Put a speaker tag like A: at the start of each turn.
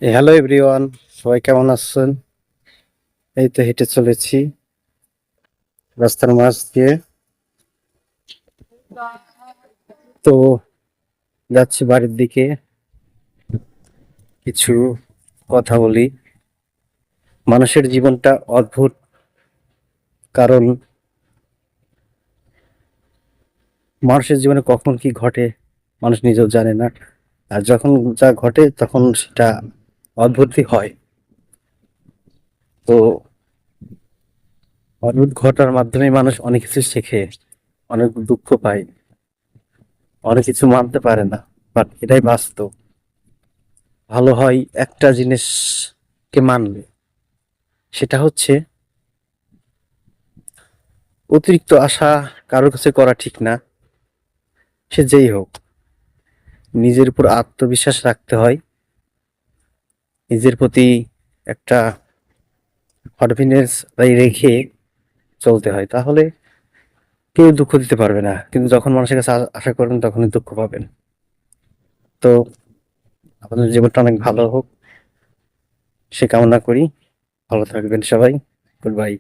A: Hello everyone, সবাই কেমন আছেন? এই তো হেঁটে চলেছি রাস্তার মাঝ দিয়ে। তো যাচ্ছি বাড়ির দিকে। কিছু কথা বলি। মানুষের জীবনটা অদ্ভুত, কারণ মানুষের জীবনে কখন কি ঘটে মানুষ নিজেও জানে না। আর যখন যা ঘটে তখন সেটা অদ্ভুতই হয়। তো অদ্ভুত ঘটার মাধ্যমে মানুষ অনেক কিছু শেখে, অনেক দুঃখ পায়, অনেক কিছু মানতে পারে না। বাট এটাই বাস্তব। ভালো হয় একটা জিনিসকে মানলে, সেটা হচ্ছে অতিরিক্ত আশা কারোর কাছে করা ঠিক না। সে যেই হোক, নিজের উপর আত্মবিশ্বাস রাখতে হয়, নিজের প্রতি একটা কনফিডেন্স রেখে চলতে হয়। তাহলে কেউ দুঃখ দিতে পারবে না, কিন্তু যখন মানুষের কাছে আশা করবেন তখনই দুঃখ পাবেন। তো আপনাদের জীবনটা অনেক ভালো হোক সে কামনা করি। ভালো থাকবেন সবাই। Good bye.